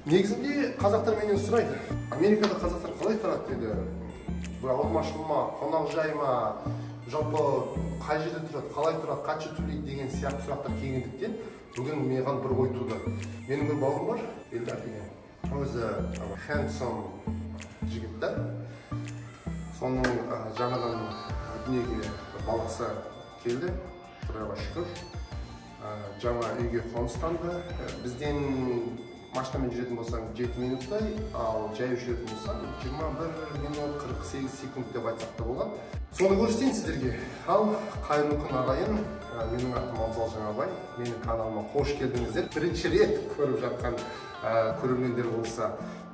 Негізінде қазақтар менен сұрайды. Америкада қазақтар қалай тұрады дейді. Бұл ауырмашыл ма, қонақжай ма, жалпы қай жерде тұрады, қалай тұрады, қанша төлейді деген сияқты сұрақтар келгендіктен бүгін маған бір ой туды. Менің бір бауырым бар, Элдар деген. Өзі handsome жігіт та. Соның жаңадан дүниеге баласы келді, Құдайға шүкір. Жаңа үйге қоныстанды. Бізден машинамен жүретін болсаң 7 минуттай, ал жаяу жүретін болсаң 21 минут 48 секунд деп айтсақ та болады. Соны көрсетейін сіздерге. Ал қайырлы күн ағайын. Менің атым Абзал Жаңабай. Менің каналыма қош келдіңіздер. Бірінші рет көріп жатқан көрермендер болса,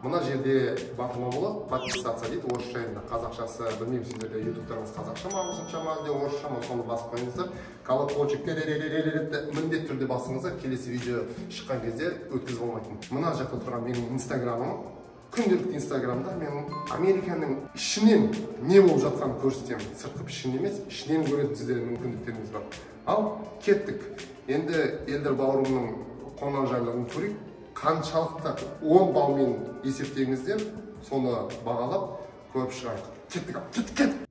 мына жерде батыма болады, подписаться дейді. Орысша енді қазақшасы білмеймін, сіздерде ютубтарыңыз қазақша ма, ағылшынша ма, әлде орысша ма, соны басып қойыңыздар. Колокольчик міндетті түрде басыңыздар, келесі видео шыққан кезде өткізіп болмайтын. Мына жақта тұрған менің инстаграмым, күнделікті инстаграмда мен Американың ішінен не болып жатқанын көрсетемін. Сыртқы пішін емес, ішінен көретін сіздердің мүмкіндіктеріңіз бар. Ал кеттік. Енді Элдар бауырымның қонақжайлығын көрейік. Қаншалықты 10 балмен есептеңіздер, соны бағалап көріп шығайық. Кеттік.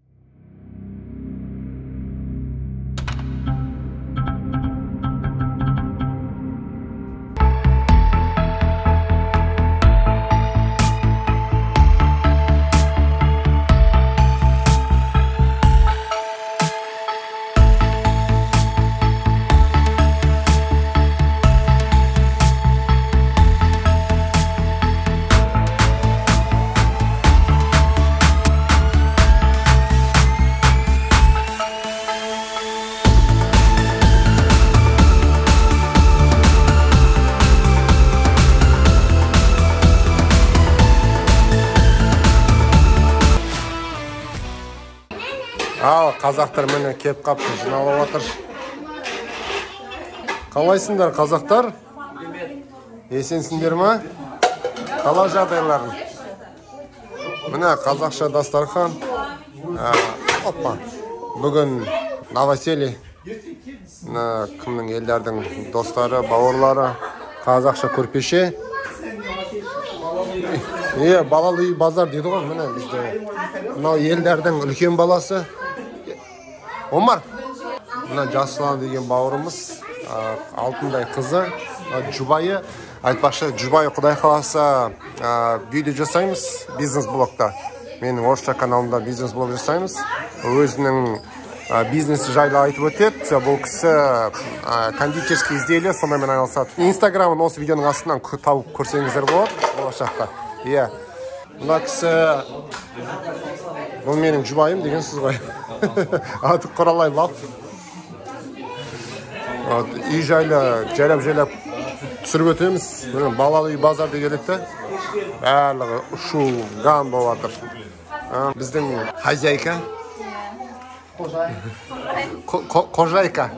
Ал қазақтар міне кеп қапты, жиналып отыр. Қалайсыңдар қазақтар? Есенсіңдер ма? Қалай жағдайларың? Міне қазақша дастархан. Опа. Бүгін новоселье. Кімнің Элдардың достары, бауырлары, қазақша көрпеше. Балалы үй базар дейді ғой, міне бізде. Мынау Элдардың үлкен баласы. Омар. Мына Жасұлан деген бауырымыз, алтындай қызы, жұбайы. Айтпақшы, жұбайы Құдай қаласа видео жасаймыз бизнес-блогта. Менің орысша каналымда бизнес-блог жасаймыз. Өзінің бизнесі жайлы айтып өтеді. Бұл кісі кондитерский изделия, сонымен айналысады. Инстаграмын осы видеоның астынан тауып көрсеңіздер болады болашақта. Мына кісі, бұл менің жұбайым дегенсіз ғой. Аты Құралай Лап. Үй жайлы жайлап түсіріп өтеміз. Балалы үй базарды келеді. Барлығы ұшу ган болып жатыр. Біздің хозяйка. Қожайка.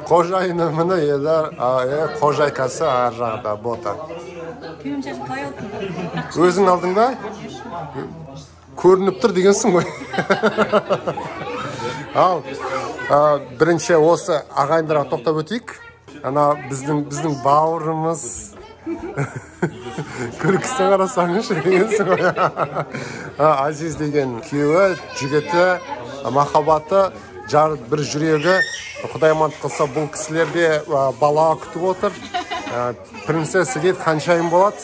Қожайыны міне Элдар, қожайкасы ар жағда бота. Өзің алдың ба? Көрініп тұр дегенсің ғой. Ал, бірінші осы ағайындарға тоқтап өтейік. Ана біздің бауырымыз күлкісі қарасаңыз дегенсің ғой. Азиз деген күйеуі, жігіті, махаббаты, бір жүрегі. Құдай амандық қылса, бұл кісілерде бала күтіп отыр. Принцесса дейді, қаншайым болады?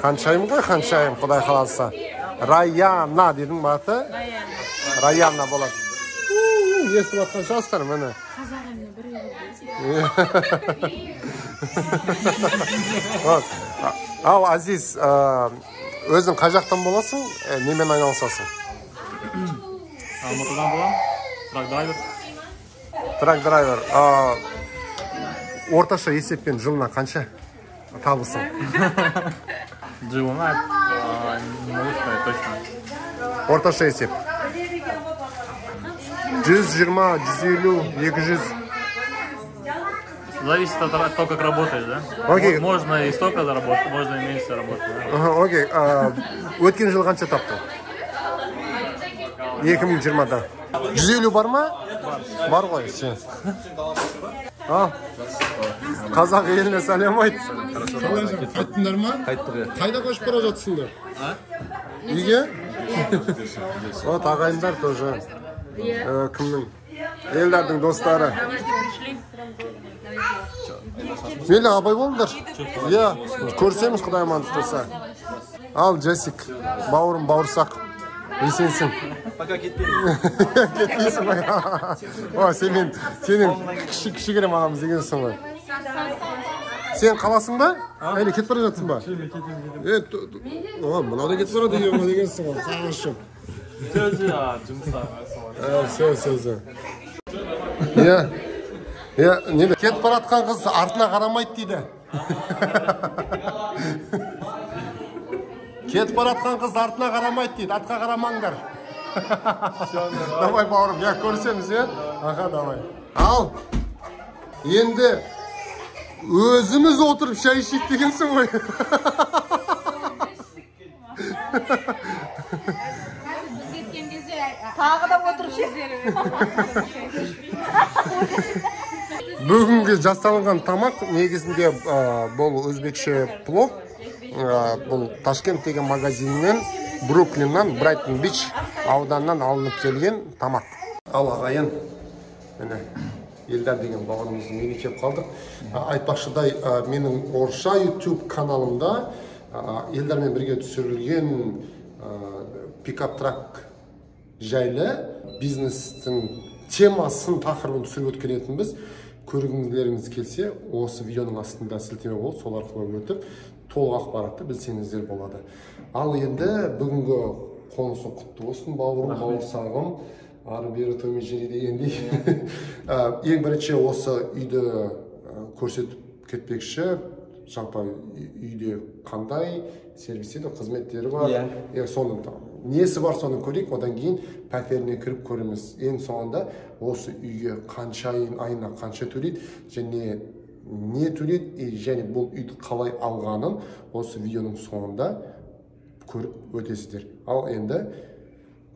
Қаншайым ғой, қаншайым, Құдай қаласа. Раяна дедің баты? Раяна болады. Естіп атқан жастар, мені. Қазағымны бір егі. Ал, Азиз, өзің қай жақтан боласың, немен айналысасың? Алматыдан болам, трак-драйвер. Трак-драйвер. Орташа есеппен жылына қанша табысың? Жылына, не могу сказать точно. Орташа есеп. 120, 150, 200. Зависит от того, как работаешь, да? Окей. Можно и столько заработать, можно и меньше заработать. Окей. Өткен жыл қанша таптың? 2020-да. 150 бар ма? Бар ғой, сен. Al. Қазақ еліне сәлем айт. Қайттыңдар ма? Қайттық. Қайда көшіп бара жатсыңдар? Үйге? Вот ағайындар тоже. Кімнің? Елдердің достары. Мейлі абай болыңдар. Иә, көрсеміз Құдай амандық болса. Ал Джессик, бауырым бауырсақ. Есенсің. Пока кетпеймін. Кетпейсің ғой. О, сенің кішігірім ағамыз дегенсің ғой. Сен қаласың ба? Әлі кетіп бара жатсың ба? Кетем. Мынау да кетіп бара дегенсің ғой. Сағашым. Сөзі. Иә, кетіп бара жатқан қыз артына қарамайды дейді. Кетіп бара жатқан қыз артына қарамайды дейді, артқа қарамаңдар. Давай бауырым, я көрсеміз, е? Аға, давай. Ал, енді өзіміз отырып шай ішейік дегенсің ғой. Тағы да отырып Бүгінгі жасалынған тамақ негізінде бұл өзбекше плов. Бұл Ташкент деген магазиннен, Бруклиннан, Брайтон Бич ауданынан алынып келген тамақ. Ал ағайын, елдар деген бауырымыздың үйіне келіп қалдық. Айтпақшыдай, менің орысша YouTube каналымда елдармен бірге түсірілген пикап-трак жайлы бизнестің темасын, тақырыбын түсіріп өткенетінбіз. Көргіңіздеріңіз келсе, осы видеоның астында сілтеме болып, сол арқылы өтіп, толық ақпаратты білсеңіздер болады. Ал енді бүгінгі қонысы құтты болсын, бауырым, бауырсағым, ары бері төмен жері дегендей. Ең бірінші осы үйді көрсетіп кетпекші, жалпы үйде қандай сервистері, қызметтері бар. Соның несі бар, соны көрейік, одан кейін пәтеріне кіріп көреміз. Ең соңында осы үйге қанша айына қанша төлейді, және не төлейді, және бұл үйді қалай алғанын осы видеоның соңында көріп өтесіздер. Ал енді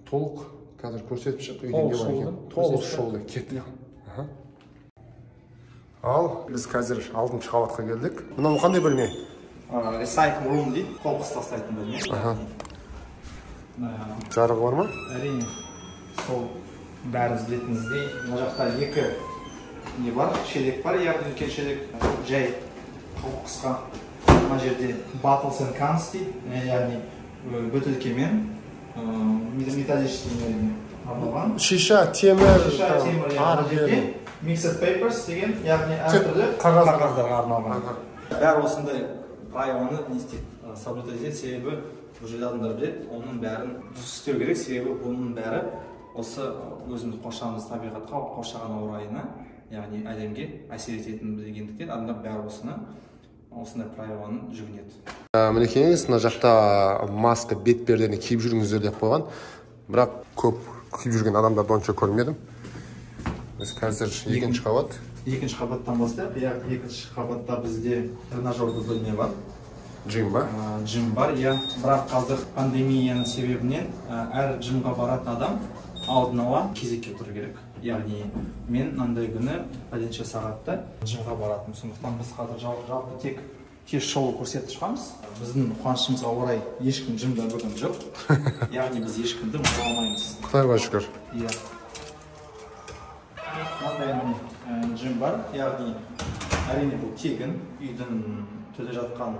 толық қазір көрсетіп шық, үйде не бар екен. Толық шоуды кеттік. Ал біз қазір 6-шы қабатқа келдік. Мынау қандай бөлме? Recycle room дейді, қоқыс тастайтын бөлме. Жарығы бар ма? Әрине, сол бәріңіз білетініңіздей, мына жақта екі не бар, шелек бар, яғни үлкен шелек, жай қоқысқа. Мына жерде bottles and cans дейді, яғни бөтелкемен металлический арналған. Шиша, темір, ар жерде mixed papers деген, яғни әртүрлі қағаздарға арналған. Бәрі осындай правиланы не істейді, соблюдать етеді, себебі бұл жерде адамдар біледі, оның бәрін дұрыс істеу керек, себебі бұның бәрі осы өзіміз қоршаған табиғатқа, қоршаған ауа райына, яғни әлемге әсер ететін білгендіктен адамдар бәрі осындай правиланы жүгінеді. Мінекейіңіз, мына жақта маска, бетпердені киіп жүріңіздер деп қойған, бірақ көп киіп жүрген адамдарды онша көрмедім. Біз қазір екінші қабат. Екінші қабаттан бастап, яғни екінші қабатта бізде тренажерді бөлме бар. Джим ба? Джим бар, иә. Бірақ қазір пандемияның себебінен әр джимға баратын адам алдын ала кезекке тұру керек. Яғни мен мынандай күні пәленше сағатта джимға баратынмын. Сондықтан біз қазір жалпы тек кеш шоу көрсетіп шығамыз. Біздің қуанышымызға орай ешкім джимда бүгін жоқ. Яғни біз ешкімді ұмыта алмаймыз. Құдайға шүкір. Иә. Мынандай джим бар, яғни әрине бұл тегін, үйдің төле жатқан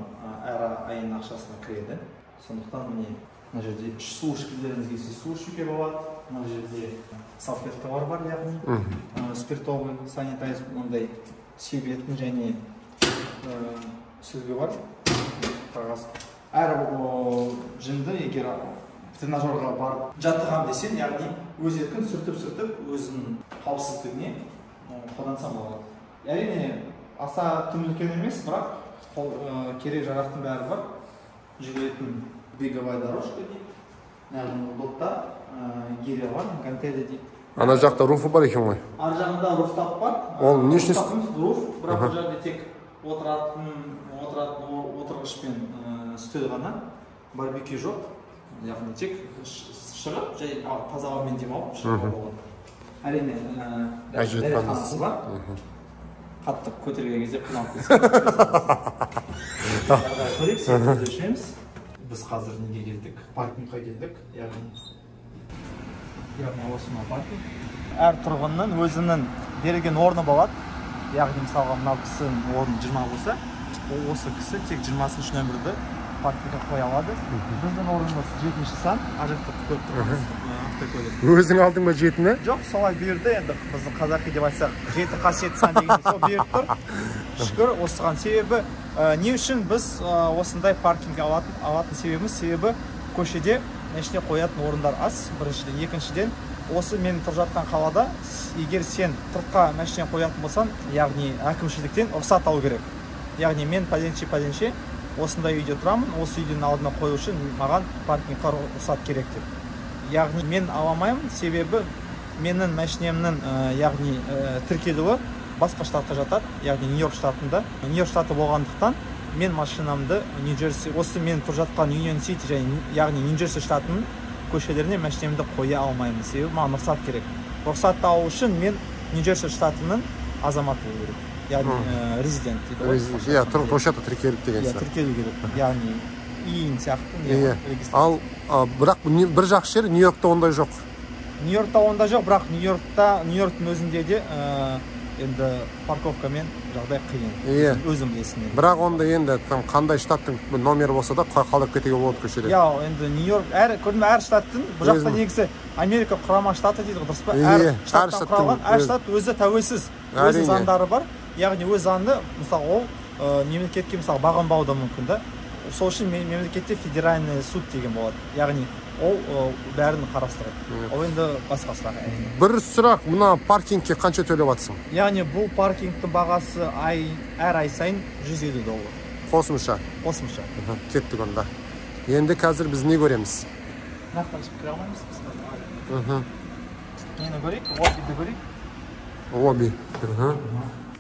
әр айын ақшасына кіреді. Сондықтан мына жерде су ішкілеріңіз келсе су ішуге болады. Мына жерде салфеткалар бар, яғни спиртовый, санитайз, ондай себетін және сүзгі бар. Қағаз. Әр жынды егер тренажерға барып жаттығам десен, яғни өз еркін сүртіп өзінің қауіпсіздігіне қолдансам болады. Әрине аса тым үлкен емес, бірақ керек жарақтың бәрі бар. Жүретін беговая дорожка дейді. Яғни бұлтта гиря бар, гантели дейді. Ана жақта руфы бар екен ғой? Ар жағында руфтап бар. Ол не үшін? Руф, бірақ бұл жерде тек отырғыш пен үстел ғана, барбекю жоқ. Яғни тек шығып, жай таза ауамен демалып шығуға болады. Әрине, дәретханасы бар. қатты көтерген кезде қиналып кетсін. Біз қазір неге келдік? Паркингқа келдік. Яғни осынау паркинг. Әр тұрғынның өзінің берілген орны болады. Яғни мысалға мынау кісінің орны 20 болса, осы кісі тек 20-ші нөмірді паркингке қоя алады. Біздің орнымыз 7-ші сан, ажықты көріп тұрмыз. Өзің алдың ба 7-ні? Жоқ, солай бұйырды. Енді біздің қазақи деп айтсақ, 7 қасиетті сан деген сол бұйырып тұр. Шүкір, осыған себебі не үшін біз осындай паркинг алатын себебі көшеде мәшіне қоятын орындар аз, біріншіден. Екіншіден, осы мен тұрып жатқан қалада, егер сен 40-қа мәшіне қоятын болсаң, яғни әкімшіліктен рұқсат алу керек. Яғни мен пәленше осындай үйде тұрамын, осы үйдің алдына қою үшін маған паркингқа рұқсат керек деп. Яғни мен аламаймын, себебі менің мәшінемнің яғни тіркелуі басқа штатқа жатады, яғни Нью-Йорк штатында. Нью-Йорк штаты болғандықтан мен машинамды Нью-Джерси, осы мен тұрып жатқан Union City, яғни Нью-Джерси штатының көшелеріне мәшінемді қоя алмаймын, себебі маған рұқсат керек. Рұқсатты алу үшін мен Нью-Джерси штатының азаматы болу керек. Яғни резидент дейді. Иә, тұрғылықты осы жақта тіркеліп деген сияқты. Тіркелу керек. Яғни иін сияқты. Ал бірақ бір жақсы жері Нью-Йоркта ондай жоқ. Нью-Йоркта ондай жоқ, бірақ Нью-Йорктың өзінде де енді парковкамен жағдай қиын. Өзім білесің. Бірақ онда енді қандай штаттың номері болса да қалдырып кетуге болады көшеде. Иә, енді Нью-Йорк әр штаттың, бұл жақта негізі Америка құрама штаты дейді, дұрыс па? Әр штаттан құралған, әр штат өзі тәуелсіз, өз заңдары бар. Яғни өз заңды, мысалы, ол мемлекетке мысалы бағынбауы да мүмкін да. Сол үшін мемлекетте федеральный суд деген болады. Яғни ол бәрін қарастырады. Ол енді басқа сұрақ. Бір сұрақ, мына паркингке қанша төлеп жатсың? Яғни бұл паркингтің бағасы әр ай сайын $150. Қосымша? Қосымша. Кеттік онда. Енді қазір біз не көреміз? Нақтан кіре алмаймыз. Нені көрейік? Лоббиді көрейік? Лобби.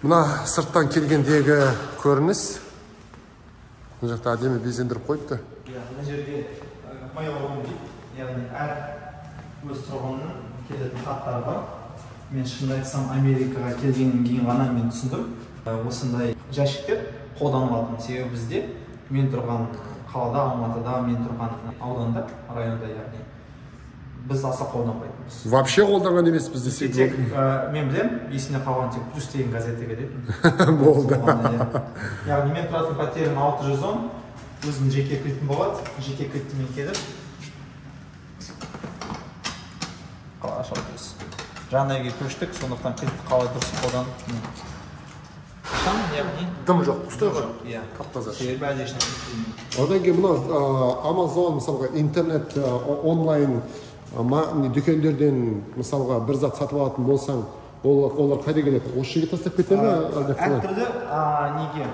Мына сырттан келгендегі көрініс. Бұл жақта әдемі безендіріп қойыпты. Мына жерде mail-room дейді. Яғни әр өз тұрғынның келетін хаттары бар. Мен шынымды айтсам, Америкаға келгеннен кейін ғана мен түсіндім. Осындай жәшіктер қолданылатын. Себебі бізде мен тұрған қалада, Алматыда, мен тұрған ауданда, районда, яғни біз аса қолданбайтынбыз. Вообще қолданған емес біз десек. Тек мен білем, есімде қалған тек плюс деген газеті келетін. Болды. Яғни мен тұратын пәтерім 610, өзім жеке кілтім болады. Жеке кілтімен келіп қалай ашады дейсіз. Жаңа үйге көштік, сондықтан кілтті қалай дұрыс қолданып. Яғни дым жоқ, ұстай ғой. Иә, қап-таза. себебі әлдешін. Одан кейін мына Amazon, мысалға интернет, онлайн дүкендерден мысалға бір зат сатып алатын болсаң, олар қайда келеді? Осы жерге тастап кетеді ме? Әртүрлі неге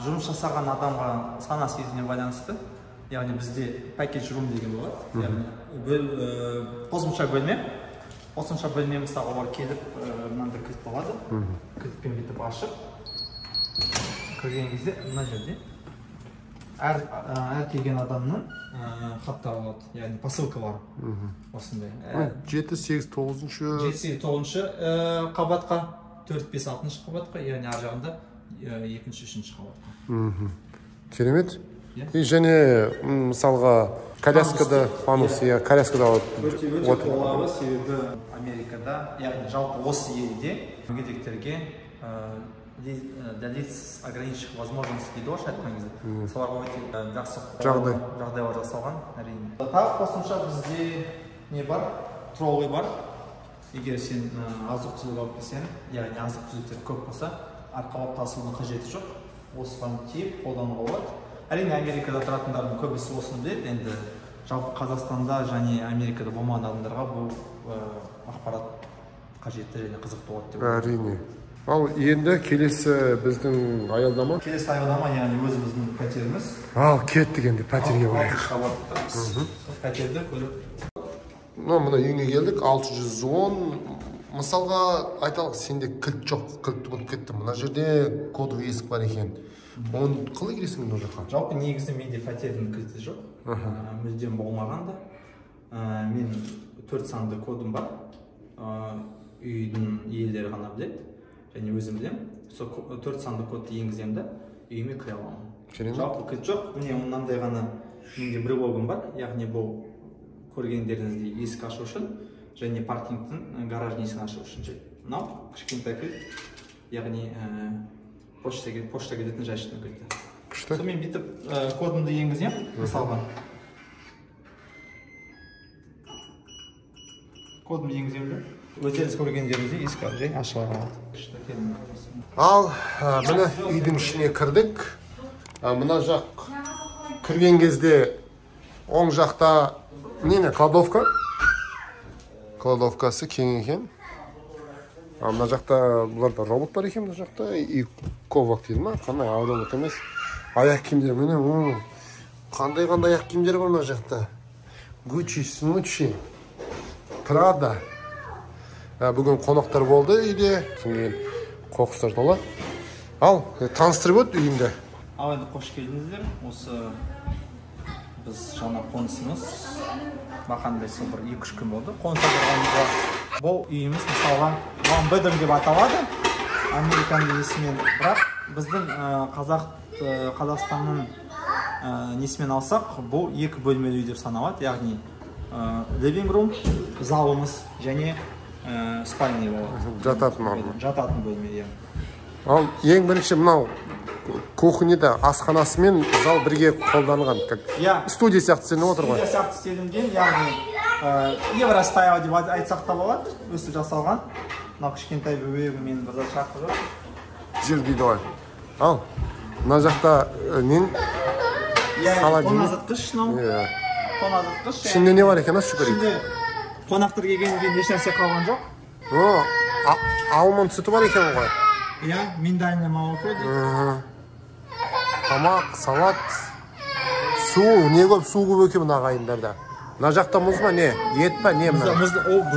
жұмыс жасаған адамға сана сезіміне байланысты. Яғни бізде package room деген болады. Яғни қосымша бөлме. Қосымша бөлме мысалы олар келіп мынандай кілт болады. Кілтпен бүйтіп ашып кірген кезде мына жерде әр келген адамның хаттары болады. Яғни посылкалар осындай. 7-8-9 7-8-9 қабатқа, 4-5-6 қабатқа, яғни ар жағында 2-3 қабатқа. Керемет. Және мысалға коляскада фанус, коляскада отыруы себебі Америкада, яғни жалпы осы елде мүгедектерге для лиц ограниченных возможностей дейді ғой айтқан кезде. Соларға өте жақсы жағдайлар жасалған, әрине. Тағы қосымша бізде не бар? Троллей бар. Егер сен азық-түлік алып келсең, яғни азық-түліктер көп болса, арқалап тасудың қажеті жоқ. Осыған тиіп қолдануға болады. Әрине Америкада тұратындардың көбісі осыны біледі. Енді жалпы Қазақстанда және Америкада болмаған адамдарға бұл ақпарат қажетті және қызықты болады деп ойлаймын. Әрине. Ал енді келесі біздің аялдама? Келесі аялдама, яғни өзіміздің пәтеріміз. Ал кеттік енді пәтерге барайық. Пәтерді көріп. Мына үйіне келдік, 610. Мысалға айталық, сенде кілт жоқ, кілтті бұлып кетті. Мына жерде кодовый есік бар екен. Оны қалай келесің ол жаққа? Жалпы негізі менде пәтердің кілті жоқ. Мүлдем болмағанда. Мен 4 санды кодым бар. Үйдің иелері ғана біледі. және өзім білемін. Сол 4 санды кодты енгіземін да, үйіме кіре аламын. Жалпы кілт жоқ. Міне мынандай ғана менде брелогым бар. Яғни бұл көргендеріңіздей есік ашу үшін және паркингтің гаражын есігін ашу үшін. Мынау кішкентай кілт. Яғни почта кететін жәшіктің кілті. Сонымен бүйтіп кодымды енгіземін, мысалға. Кодымды енгіземін. Өздеріңіз көргендеріңіздей есік ашыла қалады. Ал, міне үйдің ішіне кірдік. Мына жақ кірген кезде оң жақта кладовка. Кладовкасы кең екен. Мына жақта бұларда робот бар екен, мына жақта и ковак дейді ма? Қандай робот емес. Аяқ киімдер, міне қандай аяқ киімдер бар мына жақта. Gucci, Smoochie, Prada. Бүгін қонақтар болды үйде. Кейін қоқыстар тола. Ал, таныстырып өт үйінде. Ал, енді қош келдіңіздер. Осы біз жаңа қонысымыз. Бақандай сол бір 2-3 күн болды. Қоныста тұрғанымызға. Бұл үйіміз мысалға Bedroom деп аталады. Американ несімен. Бірақ біздің Қазақстанның несімен алсақ, бұл 2 бөлмелі үй деп саналады. Яғни living room, залымыз және спальный болады. Жататын бөлме. Ал, ең бірінші мынау кухняда асханасы мен зал бірге қолданған. Студия сияқты сеніп отыр ғой. Студия сияқты істелінген, яғни евростайл деп айтсақ та болады, өсіп жасалған. Мынау кішкентай бөбегім менің бір зат шақырып. Жер дейді ғой. Ал, мына жақта тоңазытқыш. Ішінде не бар екен, ашы көрейік. Қонақтар келгенге еш нәрсе қалған жоқ. Алмон сүті бар екен ғой. Миндальный молоко дейді. Тамақ, салат, су, не көп су көп екен мына ағайындарда. Мына жақта мұз ба не? Ет па не мына? Бұл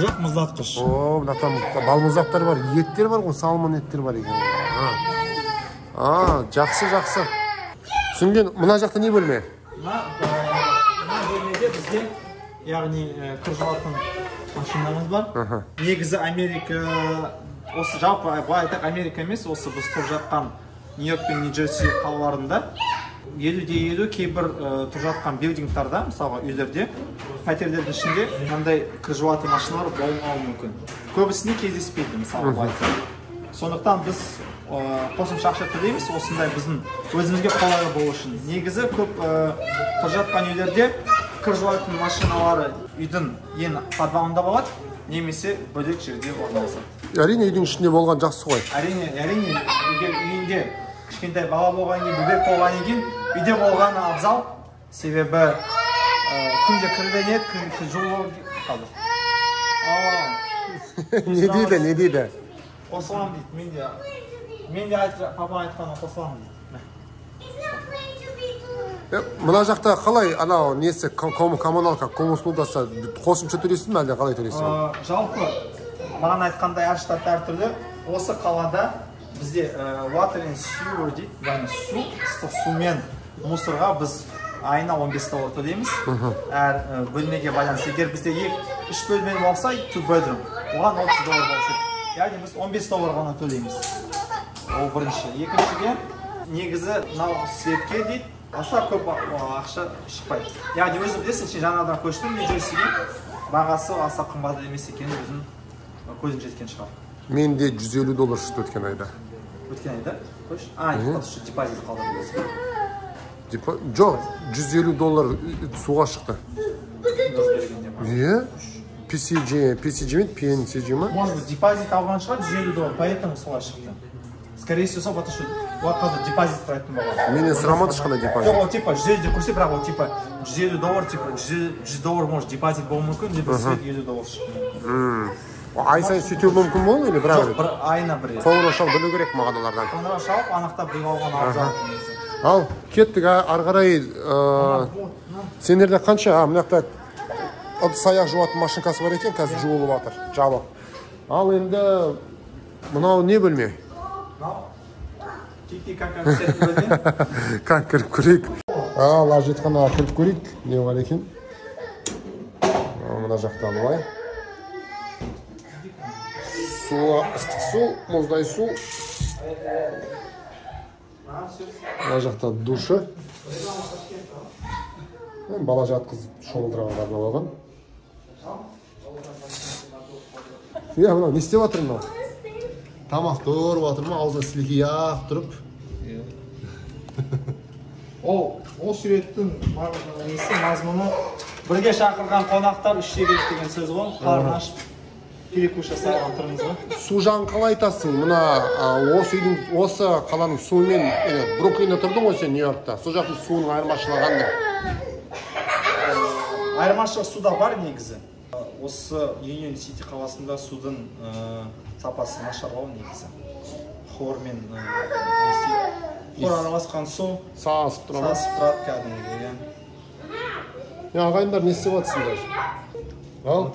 жақ мұздатқыш. Мына балмұздақтар бар, еттер бар ғой, салмон еттер бар екен. Жақсы. Түсінген, мына жақта не бөлме? Мына бөлмеде бізде, яғни кір жуатын машинамыз бар. Негізі Америка, осы жалпы былай айтақ Америка емес, осы біз тұрып жатқан Нью-Йорк пен Нью-Джерси қалаларында 50-50 кейбір тұрып жатқан билдингтарда, мысалға үйлерде, пәтерлердің ішінде мынандай кір жуатын машиналар болмауы мүмкін. Көбісіне кездеспейді, мысалға былай айтсақ. Сондықтан біз қосымша ақша төлейміз, осындай біздің өзімізге қолайлы болу үшін. Негізі көп тұрып жатқан үйлерде кір жуатын машиналары үйдің ең подвалында болады, немесе бөлек жерде орналасады. Әрине үйдің ішінде болған жақсы ғой. Әрине, үйінде кішкентай бала болған кейін, бөбек болған кейін, үйде болған абзал, себебі күнде кірленеді, жуылу қалды. Не дейді? Қосылам дейді, мен де папа айтқаны қосылам дейді. Мына жақта қалай, анау несі, коммуналка, коммуслугасы қосымша төлейсің бе, әлде қалай төлейсің? Жалпы, маған айтқандай әр штатта әртүрлі. Осы қалада бізде water and sewer дейді, яғни су, ыстық сумен мусорға біз айына $15 төлейміз. Әр бөлмеге байланысты. Егер бізде 3 бөлмелі болса, 2 bedroom, оған $30 болса. Яғни біз $15 ғана төлейміз. Ол бірінші. Екіншіге, негізі мынау светке дейді, аса көп ақша шықпайды. Яғни өзі білесің, сен жаңадан көштің Нью-Джерсиге, бағасы аса қымбат емес екені өзің көзің жеткен шығар. Менде $150 шықты өткен айда. Өткен айда? Көш? Депозит қалды білесің. Жоқ, $150 суға шықты. PCG мен PNCG ма? Может быть, депозит алған шығар $150, поэтому суға шықты. Скорее всего, потому что вот қазір депозит сұрайтын болған. Менен сұрамады ешқандай депозит. Жоқ, ол типа $150 деп көрсе, бірақ ол типа $150, типа $100 может депозит болуы мүмкін, деп свет $50 шықты. Ай сайын сөйтеу мүмкін болды или бірақ? Жоқ, айына бір. Қоңырау шалып білу керек маған олардан. Қоңырау шалып, анықтап біліп алған абзал. Ал, кеттік, ары қарай сендерде қанша? Мына жақта ыдыс-аяқ жуатын машинкасы бар екен, қазір жуылып жатыр, жабық. Ал енді мынау не бөлме? Как кіріп көрейік. Ал, әжетханаға кіріп көрейік. Не бар екен? Мына жақта бұлай. ыстық су, мұздай су. Мына жақта душы. Бала жатқызып шомылдырғанға арналған. Мына не істеп жатыр мынау? Тамақты орып жатыр ма? Аузына сілекей ақ тұрып. Ол суреттің несі мазмұны бірге шақырған қонақтар үште келді деген сөз ғой. Қарын ашып перекус жасап отырмыз ғой. Су жағын қалай айтасың? Мына осы қаланың суымен Бруклинде тұрдың ғой сен Нью-Йоркта. Сол жақтың суының айырмашылығы қандай? Айырмашылық суда бар негізі. Осы Union City қаласында судың сапасы нашарлау негізі. Хлормен хлор араласқан су Сасып тұрады. кәдімгі. Ағайындар не істеп жатсыңдар? Ал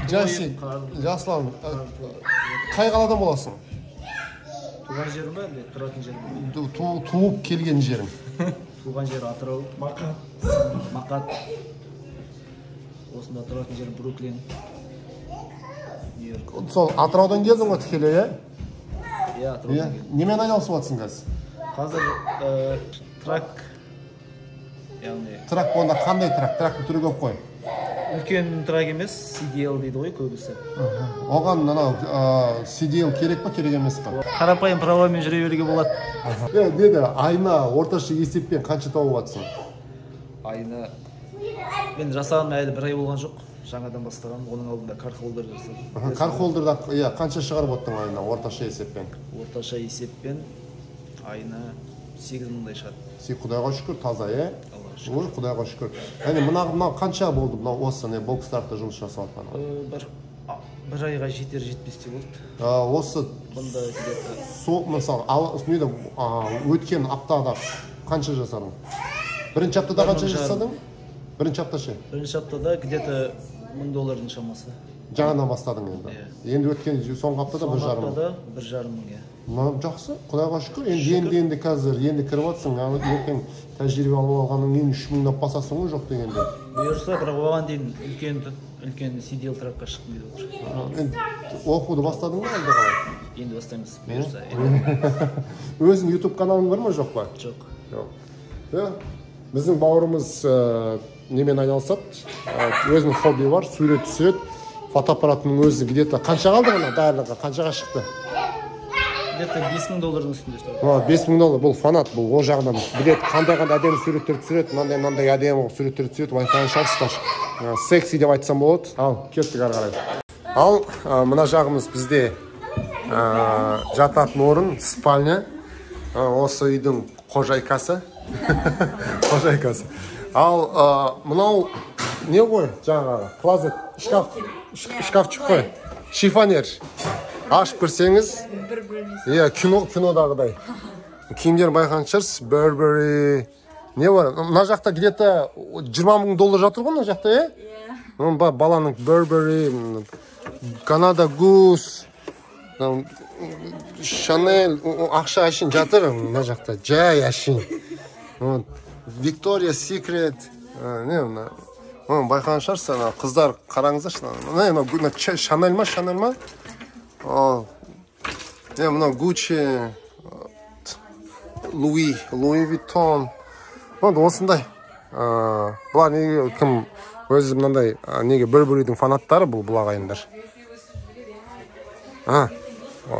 Жаси, Жаслан, қай қаладан боласың? Туған жерім ба, тұратын жерім? Туып келген жерің. Туған жер Атырау, Мақат. Осында тұратын жерім Бруклин. Сол Атыраудан келдің ғой тікелей, е? Иә, Атыраудан келдім. Немен айналысып жатсың қазір? Қазір трак, яғни Трак онда қандай трак? Трактың түрі көп қой. үлкен трак емес, CDL дейді ғой көбісі. Оған CDL керек па, керек емес па? Қарапайым правамен жүре беруге болады. Деді, айына орташа есеппен қанша тауып жатсың? Айына мен жасаған әлі бір ай болған жоқ. Жаңадан бастаған, оның алдында кархолдер жасадым. Кархолдерда қанша шығарып оттың айына орташа есеппен? Орташа есеппен айына 8 мыңдай шығады. Құдайға шүкір, таза, е? Аллаға шүкір. Ой, Құдайға шүкір. Мынау қанша болды осы бокстарда жұмыс жасап жатқан? Бір айға жетер-жетпесте болды. Осы Бұнда мысалы өткен аптада қанша жасадың? Бірінші аптада қанша жасадың? Бірінші апта ше? Бірінші аптада где-то $1000 шамасы. Жаңадан бастадың енді. Енді өткен соңғы аптада $1,5 мың. Соңғы аптада $1,5 мың. Жақсы, Құдайға шүкір. Енді қазір кіріп жатсың, ертең тәжірибе алып алғаннан кейін 3 мыңдап басасың ғой жоқ дегенде. Бұйырса, бірақ оған дейін үлкен CDL тракқа шықтым дейді отыр. Оқуды бастадың ба әлде қалай? Енді бастаймыз, бұйырса. Өзің YouTube каналың бар ма жоқ па? Жоқ. Біздің бауырымыз немен айналысады? Өзінің хобби бар, сурет түсіреді. Фотоаппаратының өзі где-то қанша қалды ғана дайырлығы, қаншаға шықты? Где-то $5,000 үстінде шығады. $5,000 бұл фанат, бұл о жағынан білет қандай әдемі суреттер түсіреді, мынандай әдемі суреттер түсіреді, Wi-Fi шаршытар. Секси деп айтсам болады. Ал, кеттік ары қарай. Ал, мына жағымыз бізде жататын орын, спальня. Осы үйдің қожайкасы. Қожайкасы. Ал, мынау не ғой жаңағы? Клозет, шкафчик қой. Шифонер. Ашып көрсеңіз, кинодағыдай. Киімдер байқан шығарсыз, Burberry. Не бар? Мына жақта где-то $20 мың жатыр ғой, мына жақта, е? Баланың Burberry, Canada Goose, Chanel, ақша әшін жатыр, мына жақта, жай әшін. Victoria's Secret, не мына? Байқан шығарсыз, қыздар қараңыздаршы. Chanel ма, Chanel ма? Мына Gucci, Louis Vuitton. Осындай. Бұлар неге кім өзі мынандай неге Burberry'дің фанаттары бұл ағайындар.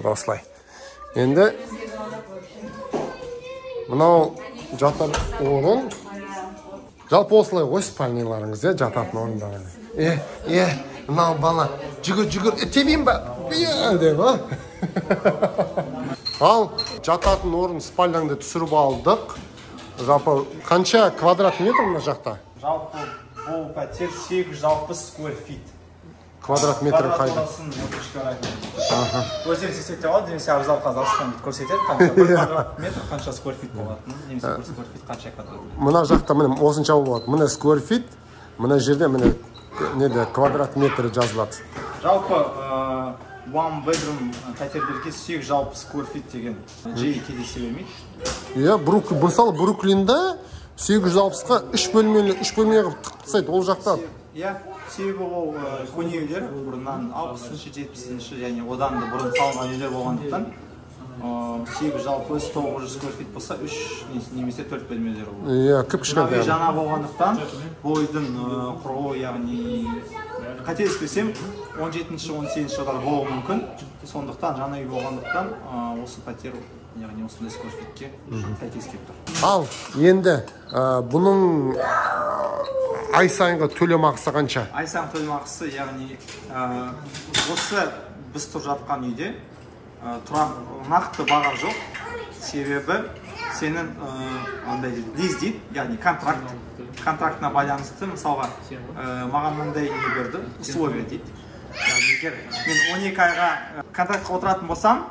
Осылай. Енді мынау жатар орын. Жалпы осылай ой спальняларыңыз, жататын орындар. Мынау бала жүгір, тебейін ба? Деп, Ал жататын орын спальняңды түсіріп алдық. Жалпы қанша квадрат метр мына жақта? Жалпы бұл пәтер 860 square feet. Квадрат метр қайда? Өздері сесетте алады, немесе абзал Қазақстан көрсетеді, қанша квадрат метр, қанша square feet болатынын, немесе square feet қанша квадрат. Мына жақта міне осынша болады. Міне square feet, мына жерде міне квадрат метрі жазылады. Жалпы one bedroom пәтерлерге 860 square feet деген жиі кездесе бермейді. Мысалы Бруклинда 860-ға 3 бөлмеге қылып тастайды. Ол жақта иә, себебі ол көне үйлер бұрыннан 60-70 және одан да бұрын салынған үйлер болғандықтан себебі жалпы 900 сквер фит болса 3 немесе 4 бөлмелері болады. Иә, кішкентай. Жаңа болғандықтан бұл үйдің құрылуы, яғни қателеспесем 17-18 жылдар болуы мүмкін. Сондықтан жаңа үй болғандықтан осы пәтер, яғни осындай сквер фитке сәйкес келіп тұр. Ал енді бұның ай сайынғы төлемақысы қанша? Ай сайын төлемақысы, яғни осы біз тұрып жатқан үйде нақты баға жоқ. Себебі сенің лиз дейді, яғни контрактына байланысты. Мысалға маған мындай не берді, условия дейді. Егер мен 12 айға контрактқа отыратын болсам,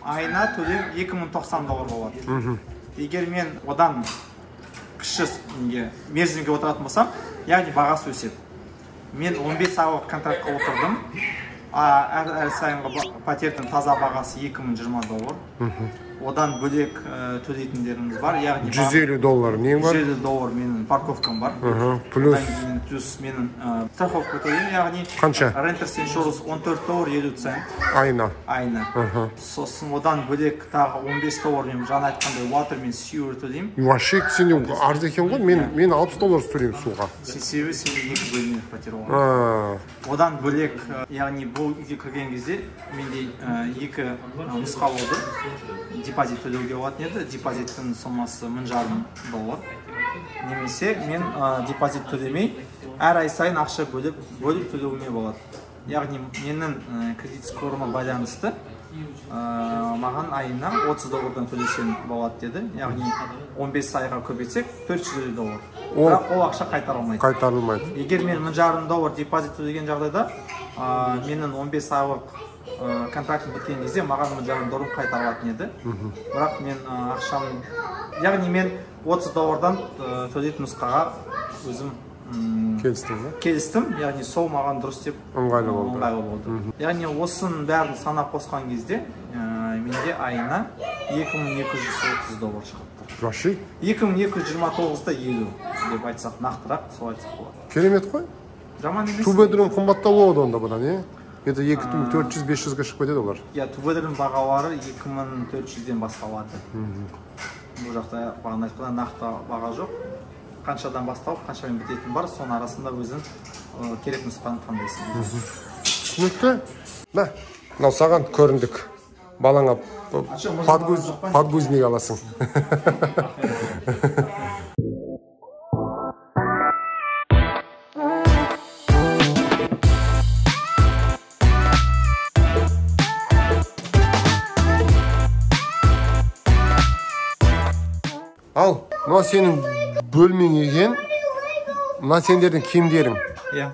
айына төлем $2090 болады. Егер мен одан кіші мерзімге отыратын болсам, яғни бағасы өседі. Мен 15 айлық контрактқа отырдым. Әр сайынғы пәтердің таза бағасы $2020. Одан бөлек төлейтіндеріміз бар, яғни $150 нең бар? $150 менің парковкам бар. Плюс менің страховка төлеймін, яғни қанша? Renters Insurance $14.50 айына. Сосын одан бөлек тағы $15 мен жаңа айтқандай water мен sewer төлеймін. Вообще сенде арз екен ғой, мен $60 төлеймін суға. Себебі сенде 2 бөлмелі пәтер болған. Одан бөлек, яғни бұл үйге кірген кезде менде 2 нұсқа болды. Депозит төлеуге болатын еді. Депозиттің сомасы $1050. Немесе мен депозит төлемей, әр ай сайын ақша бөліп төлеуіме болады. Яғни менің кредит скорыма байланысты маған айына $30 төлесем болады деді. Яғни 15 айға көбейтсек $450. Бірақ ол ақша қайтарылмайды. Егер мен $1050 депозит төлеген жағдайда, менің 15 айлық контрактым біткен кезде маған $1050 қайтарылатын еді. Бірақ мен ақшам, яғни мен $30-дан төлейтін нұсқаға өзім келістім, яғни сол маған дұрыс деп ыңғайлы болды. Яғни осының бәрін санап қосқан кезде менде айына $2230 шығыпты. Вообще? 2229-да 50 деп айтсақ, нақтырақ сол айтсақ болады. Керемет қой? Жаман емес. Two bedroom қымбаттау болады онда бұдан, е? Это 2400-500-ға шығып кетеді олар. Иә, two bedroom бағалары 2400-ден басталады. Бұл жақта бағана айтқанда нақты баға жоқ. Қаншадан басталып, қаншамен бітетін бар, соның арасында өзің керек нұсқаны таңдайсың. Түсінікті? Мә, мынау саған көріндік. Балаңа подгузник аласың. Ал, мына сенің бөлмең екен, мына сендердің киімдерің. Иә.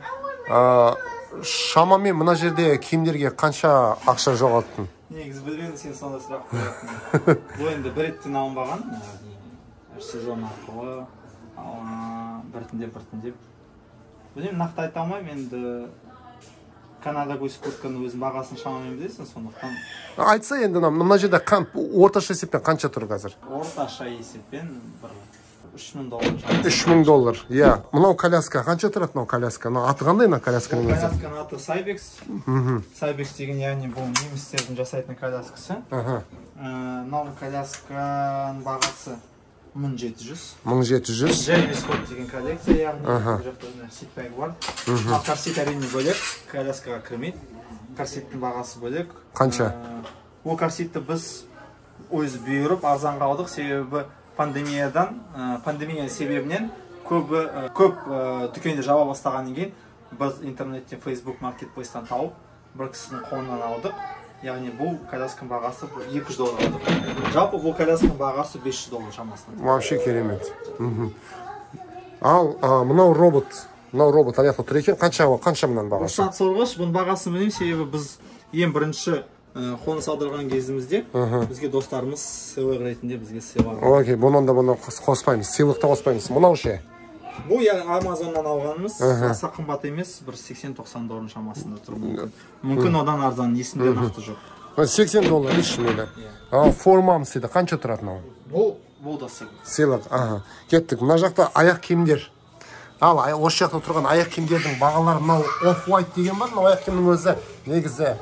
Шамамен мына жерде киімдерге қанша ақша жоғалттың? Негізі білмеймін, сен сондай сұрақ қоятын. Бұл енді бір реттен алынбаған, сезон арқылы, біртіндеп. Білмеймін, нақты айта алмаймын, енді Канада Гуйс куртканың өзінің бағасын шамамен білесің, сондықтан. Айтса енді мына жерде орташа есеппен қанша тұр қазір? Орташа есеппен $3000. $3000, иә. Мынау коляска қанша тұрады, мынау коляска? Аты қандай мына колясканың өзі? Колясканың аты Сайбекс. Сайбекс деген, яғни бұл немістердің жасайтын коляскасы. Мынау колясканың бағасы $1700. Джеймис Хот деген коллекция, яғни ситбэг бар. Карсит әрине бөлек, коляскаға кірмейді. Карситтің бағасы бөлек. Қанша? Ол карситті біз өзі бұйырып арзанға алдық, себебі пандемия себебінен көп дүкенде жаба бастағаннан кейін біз интернетте Facebook Marketplace-тан тауып бір кісінің қолынан алдық. Яғни бұл колясканың бағасы $200 алдық. Жалпы бұл колясканың бағасы $500 шамасында. Вообще керемет. Ал мынау робот аяқта тұр екен, қанша мұнан бағасы? Рұқсат сорғыш, бұның бағасын білмеймін, себебі біз ең бірінші қоныс аударған кезімізде бізге достарымыз сыйлық ретінде бізге сыйлады. Окей, бұны қоспаймыз, сыйлықты қоспаймыз. Мынау ше? Бұл Амазоннан алғанымыз, аса қымбат емес, бір $80-90 шамасында тұр мүмкін. Мүмкін одан арзан, есімде нақты жоқ. $80 ешмейді. Формамыз дейді, қанша тұрады мынау? Бұл да сыйлық. Сыйлық, кеттік. Мына жақта аяқ киімдер. Ал осы жақта тұрған аяқ киімдердің бағалары мынау Off-White деген бар. Мынау аяқ киімнің өзі негізі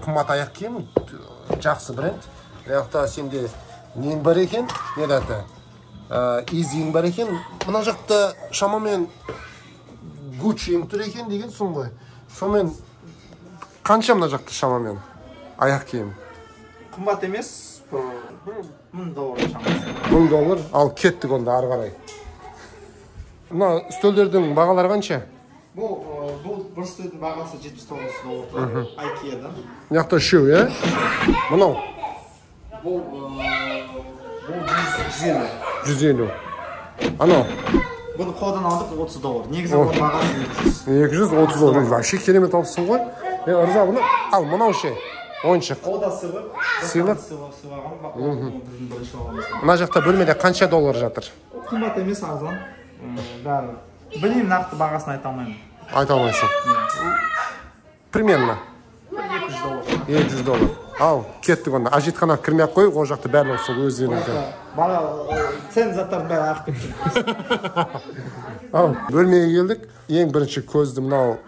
қымбат аяқ киім, жақсы бренд. Мына сенде нең бар екен? Не даты? Easy'ң бар екен. Мына жақта шамамен Gucci'ң тұр екен деген соң ғой. Сонымен қанша мына жақта шамамен аяқ киім? Қымбат емес, $1000 шамасы. $1000, ал кеттік онда ары қарай. Мына үстелдердің бағалары қанша? Бұл бір үстелдің бағасы $79. IKEA-дан. Мынақта үшеу, иә? Мынау? Бұл 150. Анау? Бұны қолдан алдық $30. Негізі бұл бағасы $230. Вообще керемет алыпсың ғой. Ырза бұны. Ал мынау ше? Ойыншық. Қолда сыйлық. Сыйлық? Мына жақта бөлмеде қанша доллар жатыр? Қымбат емес, арзан. Бәрі. Білмеймін, нақты бағасын айта алмаймын. Айта алмайсың. Примерно. $200. Ал, кеттік онда. Ажитханаға кірмей-ақ қойып, ол жақта бәрі сол өздеріңді. Цен заттардың бәрі ағып кеткен. Ал, бөлмеге келдік. Ең бірінші көзді мына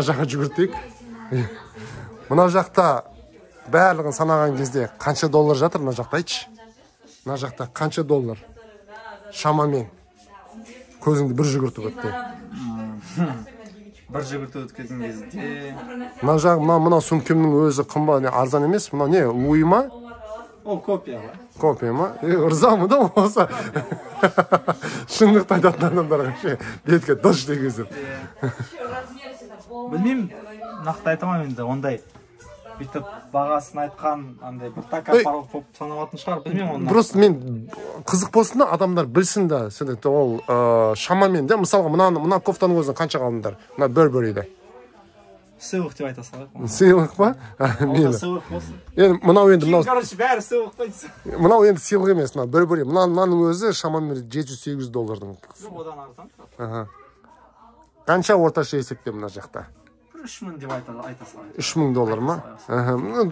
жаққа жүгіртейік. Мына жақта барлығын санаған кезде қанша доллар жатыр мына жақта айтшы? Мына жақта қанша доллар? Шамамен. Көзіңді бір жүгіртіп өтті. Бір жүгіртіп өткен кезде... Мына сөмкемнің өзі қымбат, арзан емес. Мына не, Луи ма? Ол копия ма? Копия ма? Ырзамы да болса. Шындықты айтатын адамдарға ше, бетке дұш дегізіп. Білмеймін, нақты айтамам енді, ондай. Бүйтіп бағасын айтқан, андай бір тәкаппарлық болып саналатын шығар, білмеймін оны. Просто мен қызық болсын да, адамдар білсін да, ол шамамен де, мысалға мына кофтаның өзін қанша қалдыңдар? Мына Burberry'де. Сыйлық деп айта салайық. Сыйлық па? Ол сыйлық болсын. Мынау енді короче, бәрі сыйлық қойды. Мынау енді сыйлық емес, мына Burberry. Мынаның өзі шамамен $700-800. Одан арзан. Қанша орташа есепте мына жақта? $3000 деп айта салайық. $3000 ма?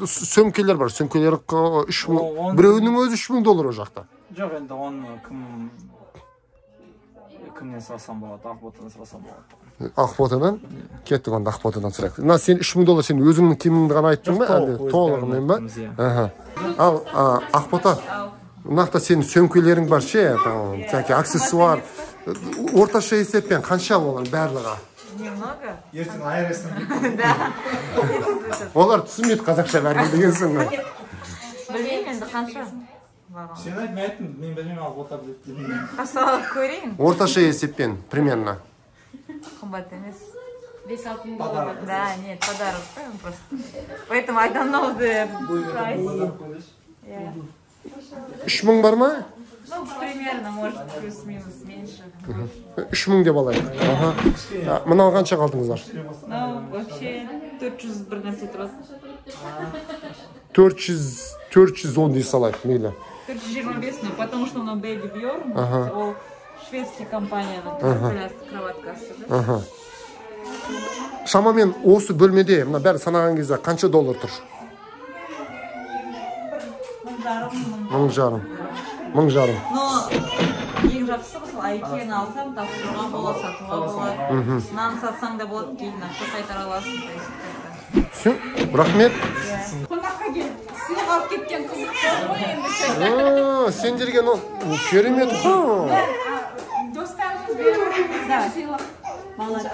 Сөмкелер бар, сөмкелер $3000. Біреуінің өзі $3000 о жақта. Жоқ, енді оны кімнен сұрасам болады, Ақботадан сұрасам болады. Ақботадан? Кеттік онда Ақботадан сұрайық. Сен $3000 сен өзіңнің киіміңді ғана айттың ба? Толығымен ба? Ал Ақбота, мынақта сенің сөмкелерің бар ше, аксессуар. Орташа есеппен қанша болған барлығы? Немного. Ертең айырасың. Олар түсінмейді қазақша бәрін дегенсің ғой. Білмеймін енді қанша. Сен айт, мен айттым, мен білмеймін, Ақбота біледі. Қасалап көрейін. Орташа есеппен, примерно. Қымбат емес. Подарок. Да, нет, подарок. Поэтому I don't know the price. 3000 бар ма? Ну, примерно, может, плюс-минус меньше. 3000 деп алайық. Мынау қанша қалдыңыздар? Ну, вообще 400 бір нәрсе тұрады. 410 дей салайық, мейлі. 425, ну, потому что мынау Baby Bjorn, ол шведский компанияның кроваткасы, да? Шамамен осы бөлмеде, мына бәрі санаған кезде қанша доллар тұр? $1000. Но ең жақсысы мысалы IKEA-ны алсам, тапсыруға болады, сатуға болады. Нан сатсаң да болады, кейін ақша қайтара аласың. Все, рахмет. Қонаққа келіп, сыйлық алып кеткен қызық ғой енді. Сендерге керемет ғой. Достарымыз беріп сыйлық. Молодцы.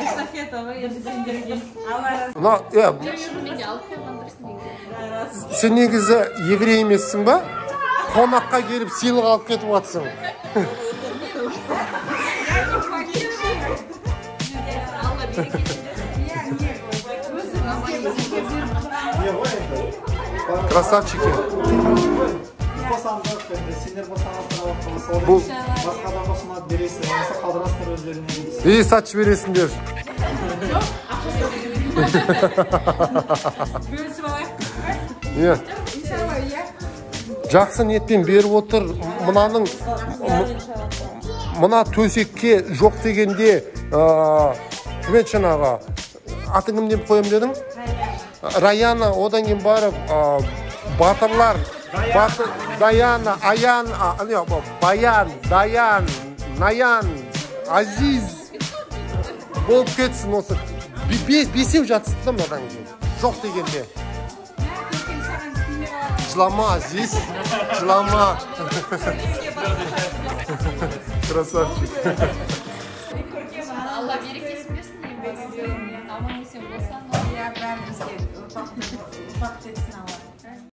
Эстафета ғой, енді сендерге. Сен негізі еврей емессің ба? Қонаққа келіп сыйлық алып кетіп жатсың. Красавчики. Бұл басқа адамға ұсынады бересің, немесе қалдырасыңдар өздеріне. И сатшы бересіңдер. Бөлісіп алайық. Жақсы ниетпен беріп отыр. Мына төсекке жоқ дегенде кім жаңағы атын кім деп қоям дедің? Раяна, одан кейін барып батырлар, Даяна, Аян, Баян, Даян, Наян, Азиз болып кетсін осы. Бесеу жатсın да мынадан кейін. Жоқ дегенде. Жылама, Азиз. Жылама. Красавчик. Allah berекесін берсін деймін. Аман есен болсаң. Иә, бәрімізге ұрпақ жетсін алла.